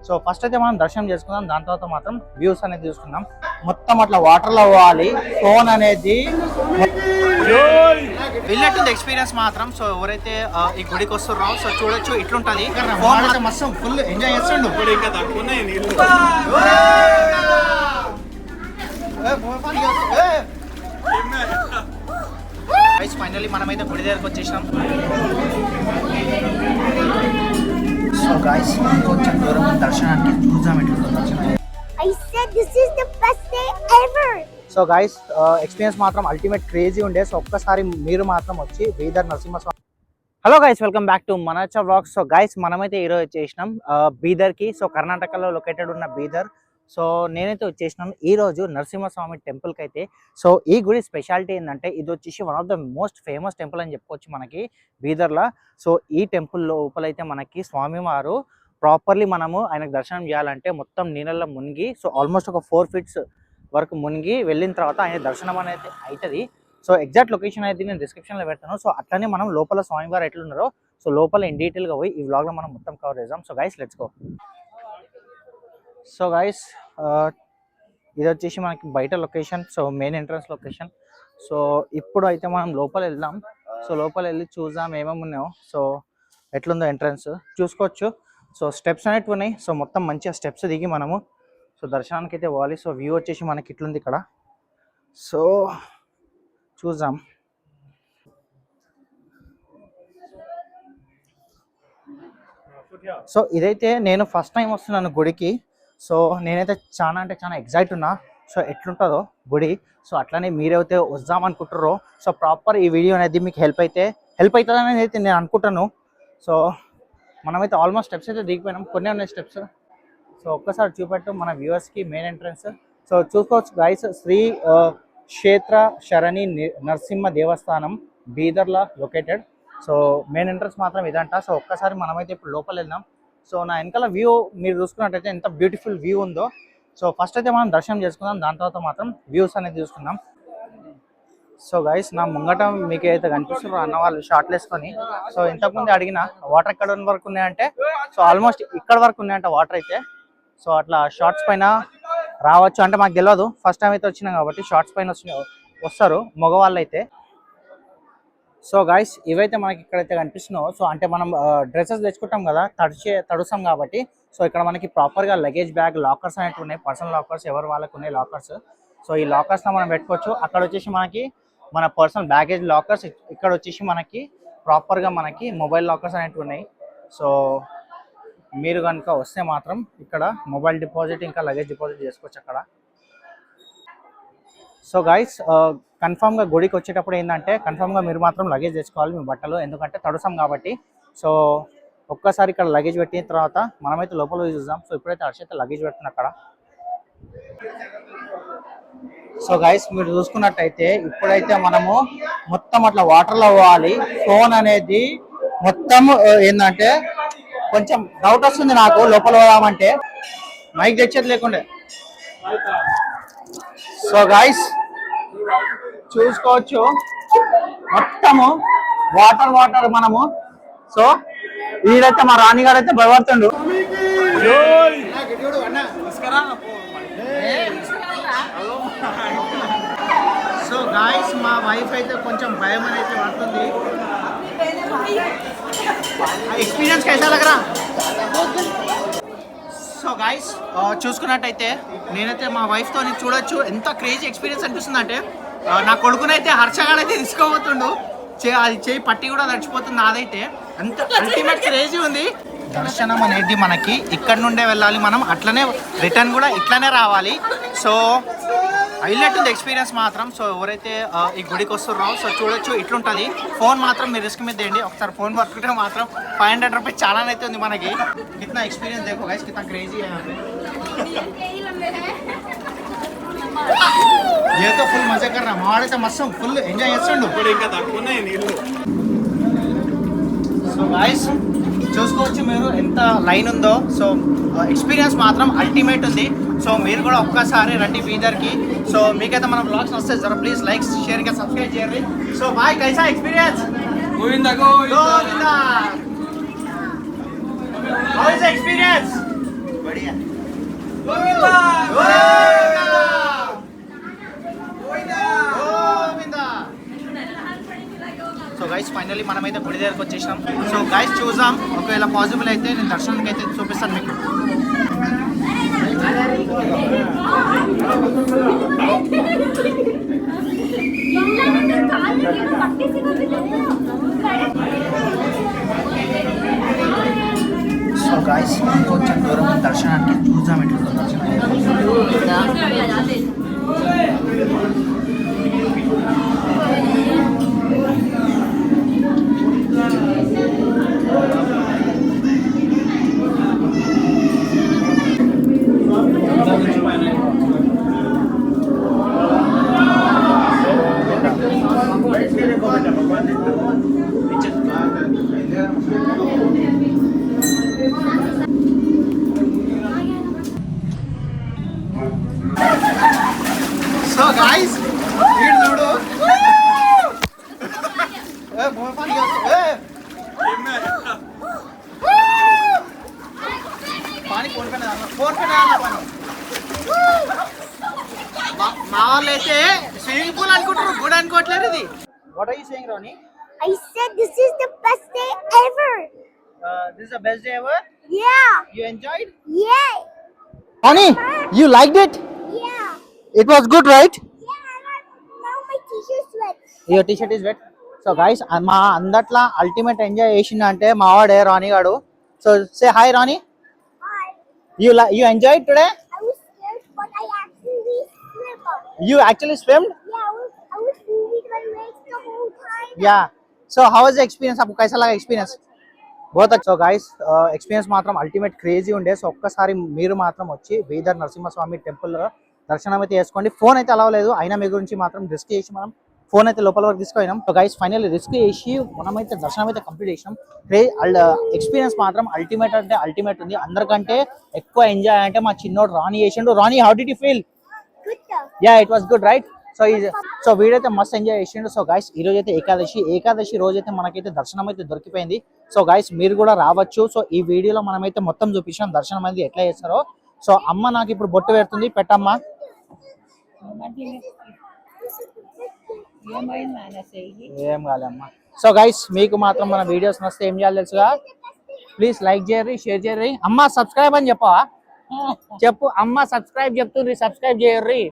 So first అయితే మనం దర్శనం చేసుకుందాం, దాని తర్వాత మాత్రం వ్యూస్ అనేది చూసుకుందాం. మొత్తం అట్లా వాటర్లో పోవాలి, ఫోన్ అనేది వెళ్ళినట్టుంది ఎక్స్పీరియన్స్ మాత్రం. సో ఎవరైతే ఈ గుడికి వస్తున్నారో సో చూడొచ్చు ఇట్లుంటది. ఫోన్ అయితే మస్తు ఫుల్ ఎంజాయ్ చేస్తుండు. ఫైనల్లీ మనమైతే గుడి దగ్గరకు వచ్చేసినాం. సో గాయ్స్ కొంచెం దూరం దర్శనానికి చూద్దాం ఎట్లుందో దర్శనం. సో గాయ్స్ ఎక్స్పీరియన్స్ మాత్రం అల్టిమేట్ క్రేజీ ఉండే. సో ఒక్కసారి మీరు మాత్రం వచ్చి Bidar Narasimhaswamy. Hello guys, welcome back to మనచ వ్లాగ్స్. సో గైస్ మనమైతే ఈరోజు వచ్చేసినాం బీదర్కి. సో కర్ణాటకలో లొకేటెడ్ ఉన్న బీదర్. సో నేనైతే వచ్చేసినాను ఈరోజు నరసింహస్వామి టెంపుల్కి అయితే. సో ఈ గుడి స్పెషాలిటీ ఏంటంటే ఇది వచ్చేసి one of the most famous temple అని చెప్పుకోవచ్చు మనకి బీదర్లో. సో ఈ టెంపుల్ లోపలైతే మనకి స్వామివారు ప్రాపర్లీ మనము ఆయనకు దర్శనం చేయాలంటే మొత్తం నీళ్ళల్లో మునిగి, సో ఆల్మోస్ట్ ఒక 4 feet వరకు మునిగి వెళ్ళిన తర్వాత ఆయన దర్శనం అనేది అవుతుంది. సో ఎగ్జాక్ట్ లొకేషన్ అయితే నేను డిస్క్రిప్షన్లో పెడతాను. సో అట్లనే మనం లోపల స్వామివారు ఎట్లున్నారో సో లోపల ఇన్ డీటెయిల్గా పోయి ఈ వ్లాగ్లో మనం మొత్తం కవర్ చేద్దాం. So guys let's go. So guys ఇది వచ్చేసి మనకి బయట location, so main entrance location. So ఇప్పుడు అయితే మనం లోపల వెళ్దాం. సో లోపల వెళ్ళి చూద్దాం ఏమేమి ఉన్నాయో. సో ఎట్లుందో ఎంట్రన్స్ చూసుకోవచ్చు. సో స్టెప్స్ అనేవి ఉన్నాయి. సో మొత్తం మంచిగా స్టెప్స్ దిగి మనము సో దర్శనానికి అయితే పోవాలి. సో వ్యూ వచ్చేసి మనకి ఇట్లుంది ఇక్కడ. సో చూద్దాం. సో ఇదైతే నేను ఫస్ట్ టైం వస్తున్నాను గుడికి. సో నేనైతే చాలా అంటే చాలా ఎగ్జైట్ ఉన్నా. సో ఎట్లుంటుందో గుడి. సో అట్లనే మీరైతే వద్దామనుకుంటారో సో ప్రాపర్ ఈ వీడియో అనేది మీకు హెల్ప్ అవుతుందని అయితే నేను అనుకుంటాను. సో మనమైతే ఆల్మోస్ట్ స్టెప్స్ అయితే దిగిపోయినాం, కొన్ని ఉన్నాయి స్టెప్స్. సో ఒక్కసారి చూపెట్టు మన వ్యూవర్స్కి మెయిన్ ఎంట్రన్స్. సో చూసుకోవచ్చు గైస్, శ్రీ క్షేత్ర శరణి నరసింహ దేవస్థానం బీదర్లో లొకేటెడ్. సో మెయిన్ ఎంట్రన్స్ మాత్రం ఇదంట. సో ఒక్కసారి మనమైతే ఇప్పుడు లోపల వెళ్దాం. సో నా వెనకాల వ్యూ మీరు చూసుకున్నట్టయితే ఎంత బ్యూటిఫుల్ వ్యూ ఉందో. సో ఫస్ట్ అయితే మనం దర్శనం చేసుకుందాం, దాని తర్వాత మాత్రం వ్యూస్ అనేది చూసుకుందాం. సో గైస్ నా ముంగట మీకు అయితే కనిపిస్తున్నారు అన్న వాళ్ళు షార్ట్లు వేసుకొని. సో ఇంతకుముందు అడిగిన వాటర్ ఎక్కడ వరకు ఉన్నాయంటే సో ఆల్మోస్ట్ ఇక్కడ వరకు ఉన్నాయంట వాటర్ అయితే. సో అట్లా షార్ట్స్ పైన రావచ్చు అంటే మాకు తెలియదు, ఫస్ట్ టైం అయితే వచ్చినాం కాబట్టి షార్ట్స్ పైన వస్తారు మగవాళ్ళు అయితే. సో గైస్ ఇవైతే మనకి ఇక్కడైతే కనిపిస్తున్నావు. సో అంటే మనం డ్రెస్సెస్ తెచ్చుకుంటాం కదా, తడుస్తాం కాబట్టి. సో ఇక్కడ మనకి ప్రాపర్గా లగేజ్ బ్యాగ్ లాకర్స్ అనేవి ఉన్నాయి, పర్సనల్ లాకర్స్ ఎవరు వాళ్ళకు ఉన్నాయి లాకర్స్. సో ఈ లాకర్స్లో మనం పెట్టుకోవచ్చు. అక్కడ వచ్చేసి మనకి మన పర్సనల్ బ్యాగేజ్ లాకర్స్, ఇక్కడ వచ్చేసి మనకి ప్రాపర్గా మనకి మొబైల్ లాకర్స్ అనేవి ఉన్నాయి. సో మీరు కనుక వస్తే మాత్రం ఇక్కడ మొబైల్ డిపాజిట్ ఇంకా లగేజ్ డిపాజిట్ చేసుకోవచ్చు అక్కడ. సో గైస్ కన్ఫామ్గా గుడికి వచ్చేటప్పుడు ఏంటంటే కన్ఫామ్గా మీరు మాత్రం లగేజ్ తెచ్చుకోవాలి మీ బట్టలు, ఎందుకంటే తడుసాం కాబట్టి. సో ఒక్కసారి ఇక్కడ లగేజ్ పెట్టిన తర్వాత మనమైతే లోపల చూద్దాం. సో ఇప్పుడైతే హర్షైతే లగేజ్ పెడుతుంది అక్కడ. సో గైస్ మీరు చూసుకున్నట్టయితే ఇప్పుడైతే మనము మొత్తం అట్లా వాటర్లో పోవాలి. ఫోన్ అనేది మొత్తం ఏంటంటే కొంచెం డౌట్ వస్తుంది నాకు లోపల పోదామంటే, మైక్ తెచ్చేది లేకుండే. సో గైస్ చూసుకోవచ్చు మొత్తము వాటర్ మనము. సో వీడైతే మా రాణిగారు అయితే భయపడుతుండు. సో గాయస్ మా వైఫ్ అయితే కొంచెం భయం అయితే పడుతుంది. ఎక్స్పీరియన్స్ కైసా లగరా? సో గాయస్ చూసుకున్నట్టయితే నేనైతే మా వైఫ్తో చూడొచ్చు ఎంత క్రేజీ ఎక్స్పీరియన్స్ అనిపిస్తుంది అంటే, నా కొడుకునైతే హర్షగాడైతే తీసుకోబోతుండు, అది చేయి పట్టి కూడా తడిచిపోతుంది. నాదైతే అంత అల్టిమేట్ క్రేజీ ఉంది. దర్శనం అనేది మనకి ఇక్కడ నుండే వెళ్ళాలి, మనం అట్లనే రిటర్న్ కూడా ఇట్లనే రావాలి. సో హైలైట్ ఉంది ఎక్స్పీరియన్స్ మాత్రం. సో ఎవరైతే ఈ గుడికి వస్తున్నారో సో చూడొచ్చు ఇట్లుంటుంది. ఫోన్ మాత్రం మీరు రిస్క్ మీద తేండి, ఒకసారి ఫోన్ పట్టుకుంటే మాత్రం 500 రూపీస్ చాలా అయితే ఉంది మనకి. కిतना एक्सपीरियंस देखो गाइस, कितना क्रेजी है यहाँ पे. ये तो फुल मजे कर रहा, మావాడైతే మస్తు ఫుల్ ఎంజాయ్ చేస్తుండు. ఇంకా తక్కువనే నీళ్ళు. సో గాయస్ చూసుకోవచ్చు మీరు ఎంత లైన్ ఉందో. సో ఎక్స్పీరియన్స్ మాత్రం అల్టిమేట్ ఉంది. సో మీరు కూడా ఒక్కసారి రండి బీదర్కి. సో మీకైతే మన బ్లాగ్స్ వస్తే జర ప్లీజ్ లైక్ షేర్ ఇంకా సబ్స్క్రైబ్ చేయండి. సో బాయ్ కైసా experience? Govinda Govinda. How is the experience? So guys finally మనమైతే గుడి దగ్గరకు వచ్చేసినాం. సో గైస్ చూద్దాం, ఒకవేళ పాసిబుల్ అయితే నేను దర్శనానికి అయితే చూపిస్తాను మీకు. సో గైస్ కొంచెం దూరం దర్శనానికి చూద్దాం ఎట్లా దర్శనం. సో గాయ్స్ వీడు చూడు పాని మా వాళ్ళు అయితే స్విమ్మింగ్ పూల్ అనుకుంటారు, గుడి అనుకోవట్లేదు ఇది. What are you saying Rani? I said this is the best day ever. This is the best day ever. Yeah. You enjoyed? Yeah. Raani, you liked it? Yeah. It was good, right? Yeah. Now my t-shirt's wet. Your t-shirt is wet. So guys, మా అందట్లా ultimate enjoy చేసింది అంటే మా వాడే రాణి గాడు. So say hi Rani. Hi. You enjoyed today? I was scared, but I actually swam. You actually swam? Yeah, I was moving my legs the whole time. Yeah. So how was the experience? आपको कैसा लगा experience? बहुत अच्छा. So guys, experience మాత్రం ultimate crazy ఉండే. So ఒక్కసారి మీరు మాత్రం వచ్చి బీదర్ నరసింహస్వామి టెంపుల్ దర్శనం అయితే చేసుకోండి. ఫోన్ అయితే అలవలేదు, అయినా మీ గురించి మాత్రం రిస్క్ చేసి మనం ఫోన్ అయితే లోపల వరకు తీసుకుపోయినాం. సో గైస్ ఫైనల్లీ రిస్క్ చేసి మనమైతే దర్శనం అయితే కంప్లీట్ చేసినాం. ఎక్స్పీరియన్స్ మాత్రం అల్టిమేట్ అంటే అల్టిమేట్ ఉంది. అందరికంటే ఎక్కువ ఎంజాయ్ అంటే మా చిన్నోడు రాణి చేసిండు. Rani, how did you feel? Good though. Yeah, it was good right. So వీడైతే మస్త్ ఎంజాయ్ చేసిండు. సో గైస్ ఈ రోజు అయితే ఏకాదశి రోజు అయితే మనకైతే దర్శనం అయితే దొరికిపోయింది. సో గైస్ మీరు కూడా రావచ్చు. సో ఈ వీడియోలో మనమైతే మొత్తం చూపించాం దర్శనం అనేది ఎట్లా చేస్తారో. సో అమ్మ నాకు ఇప్పుడు బొట్టు పెడుతుంది, పెట్టమ్మా. ఏం కాలేమ్మా. సో గైస్ మీకు మాత్రం మన వీడియోస్ నచ్చితే ఏం చేయాలి తెలుసుగా, ప్లీజ్ లైక్ చేయర్రి, షేర్ చేయర్రి. అమ్మ సబ్స్క్రైబ్ అని చెప్పవా? చెప్పు అమ్మ సబ్స్క్రైబ్ చెప్తుంది, సబ్స్క్రైబ్ చేయర్రి.